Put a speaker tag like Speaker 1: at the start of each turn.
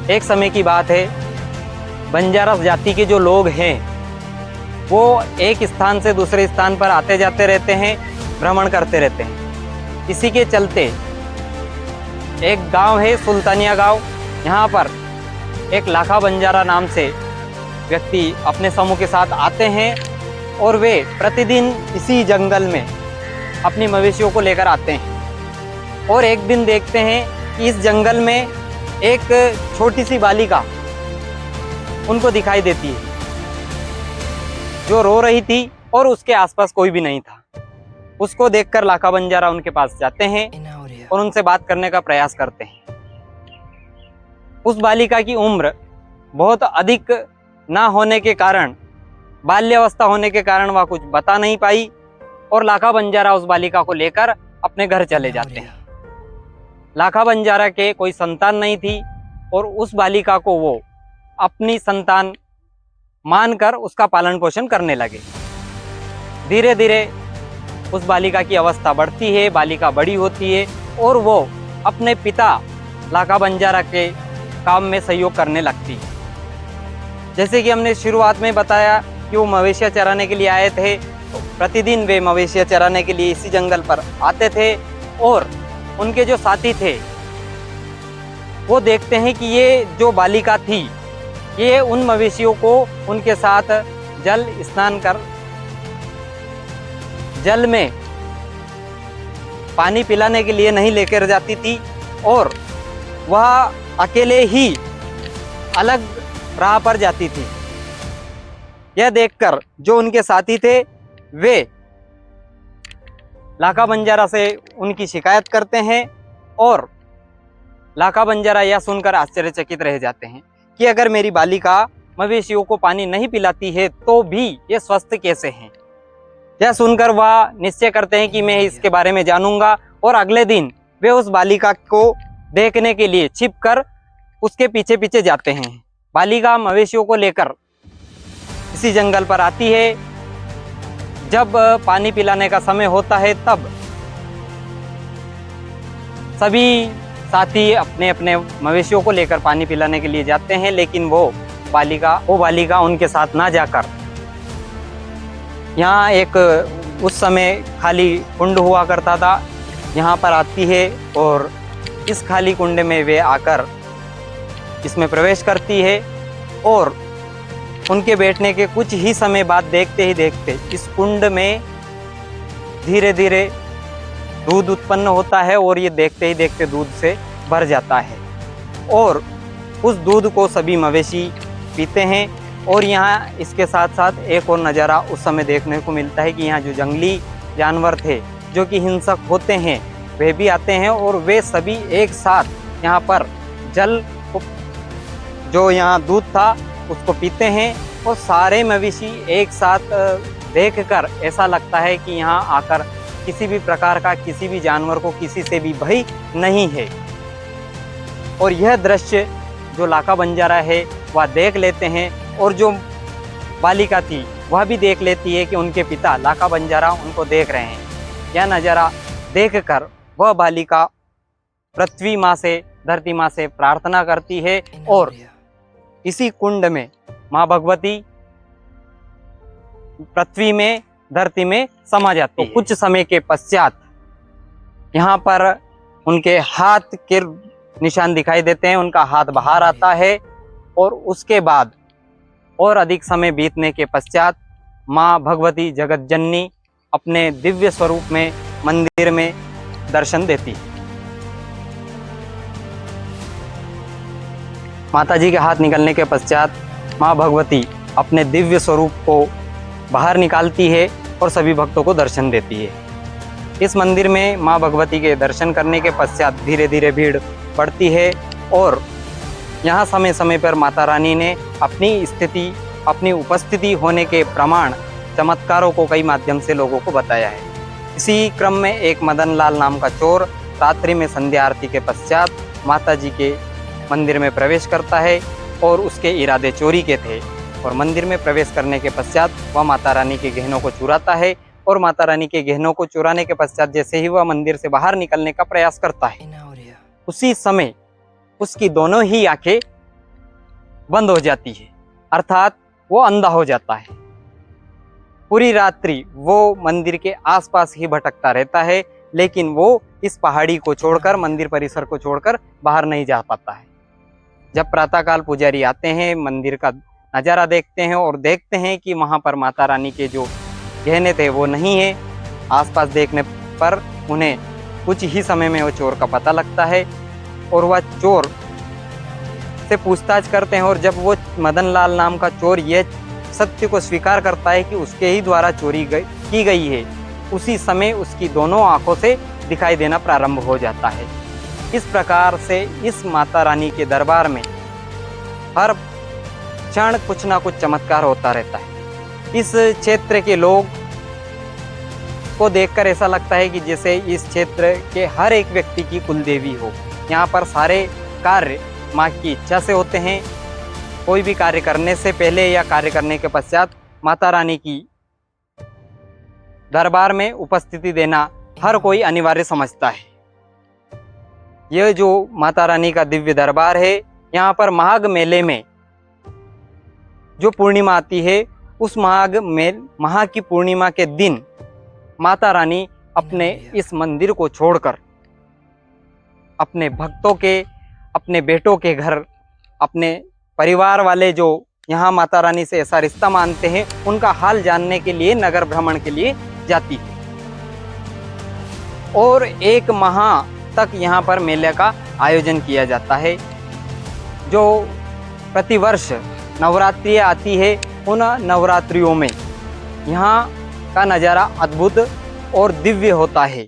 Speaker 1: एक समय की बात है, बंजारा जाति के जो लोग हैं वो एक स्थान से दूसरे स्थान पर आते जाते रहते हैं, भ्रमण करते रहते हैं। इसी के चलते एक गांव है सुल्तानिया गांव, यहाँ पर एक लाखा बंजारा नाम से व्यक्ति अपने समूह के साथ आते हैं और वे प्रतिदिन इसी जंगल में अपनी मवेशियों को लेकर आते हैं। और एक दिन देखते हैं कि इस जंगल में एक छोटी सी बालिका उनको दिखाई देती है जो रो रही थी और उसके आसपास कोई भी नहीं था। उसको देखकर लाखा बंजारा उनके पास जाते हैं और उनसे बात करने का प्रयास करते हैं। उस बालिका की उम्र बहुत अधिक ना होने के कारण, बाल्यावस्था होने के कारण वह कुछ बता नहीं पाई और लाखा बंजारा उस बालिका को लेकर अपने घर चले जाते हैं। लाखा बंजारा के कोई संतान नहीं थी और उस बालिका को वो अपनी संतान मानकर उसका पालन पोषण करने लगे। धीरे धीरे उस बालिका की अवस्था बढ़ती है, बालिका बड़ी होती है और वो अपने पिता लाखा बंजारा के काम में सहयोग करने लगती है। जैसे कि हमने शुरुआत में बताया कि वो मवेशियाँ चराने के लिए आए थे, तो प्रतिदिन वे मवेशियाँ चराने के लिए इसी जंगल पर आते थे और उनके जो साथी थे वो देखते हैं कि ये जो बालिका थी ये उन मवेशियों को उनके साथ जल स्नान कर जल में पानी पिलाने के लिए नहीं लेकर जाती थी और वह अकेले ही अलग राह पर जाती थी। यह देखकर जो उनके साथी थे वे लाखा बंजारा से उनकी शिकायत करते हैं और लाखा बंजारा यह सुनकर आश्चर्यचकित रह जाते हैं कि अगर मेरी बालिका मवेशियों को पानी नहीं पिलाती है तो भी ये स्वस्थ कैसे हैं। यह सुनकर वह निश्चय करते हैं कि मैं इसके बारे में जानूंगा और अगले दिन वे उस बालिका को देखने के लिए छिपकर उसके पीछे पीछे जाते हैं। बालिका मवेशियों को लेकर इसी जंगल पर आती है। जब पानी पिलाने का समय होता है तब सभी साथी अपने अपने मवेशियों को लेकर पानी पिलाने के लिए जाते हैं, लेकिन वो बालिका उनके साथ ना जाकर यहाँ एक उस समय खाली कुंड हुआ करता था, यहाँ पर आती है और इस खाली कुंड में वे आकर इसमें प्रवेश करती है और उनके बैठने के कुछ ही समय बाद देखते ही देखते इस कुंड में धीरे धीरे दूध उत्पन्न होता है और ये देखते ही देखते दूध से भर जाता है और उस दूध को सभी मवेशी पीते हैं। और यहाँ इसके साथ साथ एक और नज़ारा उस समय देखने को मिलता है कि यहाँ जो जंगली जानवर थे जो कि हिंसक होते हैं वे भी आते हैं और वे सभी एक साथ यहाँ पर जल को, जो यहाँ दूध था उसको पीते हैं और सारे मवेशी एक साथ देखकर ऐसा लगता है कि यहाँ आकर किसी भी प्रकार का किसी भी जानवर को किसी से भी भय नहीं है। और यह दृश्य जो लाखा बंजारा है वह देख लेते हैं और जो बालिका थी वह भी देख लेती है कि उनके पिता लाखा बंजारा उनको देख रहे हैं। यह नज़ारा देखकर वह बालिका पृथ्वी माँ से, धरती माँ से प्रार्थना करती है और इसी कुंड में माँ भगवती पृथ्वी में, धरती में समा जाती है। तो कुछ समय के पश्चात यहाँ पर उनके हाथ के निशान दिखाई देते हैं, उनका हाथ बाहर आता है और उसके बाद और अधिक समय बीतने के पश्चात माँ भगवती जगत जननी अपने दिव्य स्वरूप में मंदिर में दर्शन देती है। माता जी के हाथ निकलने के पश्चात माँ भगवती अपने दिव्य स्वरूप को बाहर निकालती है और सभी भक्तों को दर्शन देती है। इस मंदिर में माँ भगवती के दर्शन करने के पश्चात धीरे धीरे भीड़ बढ़ती है और यहाँ समय समय पर माता रानी ने अपनी स्थिति, अपनी उपस्थिति होने के प्रमाण चमत्कारों को कई माध्यम से लोगों को बताया है। इसी क्रम में एक मदन लाल नाम का चोर रात्रि में संध्या आरती के पश्चात माता जी के मंदिर में प्रवेश करता है और उसके इरादे चोरी के थे और मंदिर में प्रवेश करने के पश्चात वह माता रानी के गहनों को चुराता है और माता रानी के गहनों को चुराने के पश्चात जैसे ही वह मंदिर से बाहर निकलने का प्रयास करता है उसी समय उसकी दोनों ही आंखें बंद हो जाती है, अर्थात वो अंधा हो जाता है। पूरी रात्रि वो मंदिर के आसपास ही भटकता रहता है, लेकिन वो इस पहाड़ी को छोड़कर, मंदिर परिसर को छोड़कर बाहर नहीं जा पाता है। जब प्रातःकाल पुजारी आते हैं, मंदिर का नज़ारा देखते हैं और देखते हैं कि वहाँ पर माता रानी के जो गहने थे वो नहीं है, आसपास देखने पर उन्हें कुछ ही समय में वो चोर का पता लगता है और वह चोर से पूछताछ करते हैं। और जब वो मदन लाल नाम का चोर ये सत्य को स्वीकार करता है कि उसके ही द्वारा चोरी की गई है, उसी समय उसकी दोनों आंखों से दिखाई देना प्रारंभ हो जाता है। इस प्रकार से इस माता रानी के दरबार में हर क्षण कुछ ना कुछ चमत्कार होता रहता है। इस क्षेत्र के लोग को देखकर ऐसा लगता है कि जैसे इस क्षेत्र के हर एक व्यक्ति की कुलदेवी हो। यहाँ पर सारे कार्य माँ की इच्छा से होते हैं। कोई भी कार्य करने से पहले या कार्य करने के पश्चात माता रानी की दरबार में उपस्थिति देना हर कोई अनिवार्य समझता है। यह जो माता रानी का दिव्य दरबार है, यहाँ पर माघ मेले में जो पूर्णिमा आती है, उस माह की पूर्णिमा के दिन माता रानी अपने इस मंदिर को छोड़कर अपने भक्तों के, अपने बेटों के घर, अपने परिवार वाले जो यहाँ माता रानी से ऐसा रिश्ता मानते हैं, उनका हाल जानने के लिए नगर भ्रमण के लिए जाती है। और 1 माह तक यहाँ पर मेले का आयोजन किया जाता है। जो प्रतिवर्ष नवरात्रि आती है, उन नवरात्रियों में यहाँ का नज़ारा अद्भुत और दिव्य होता है।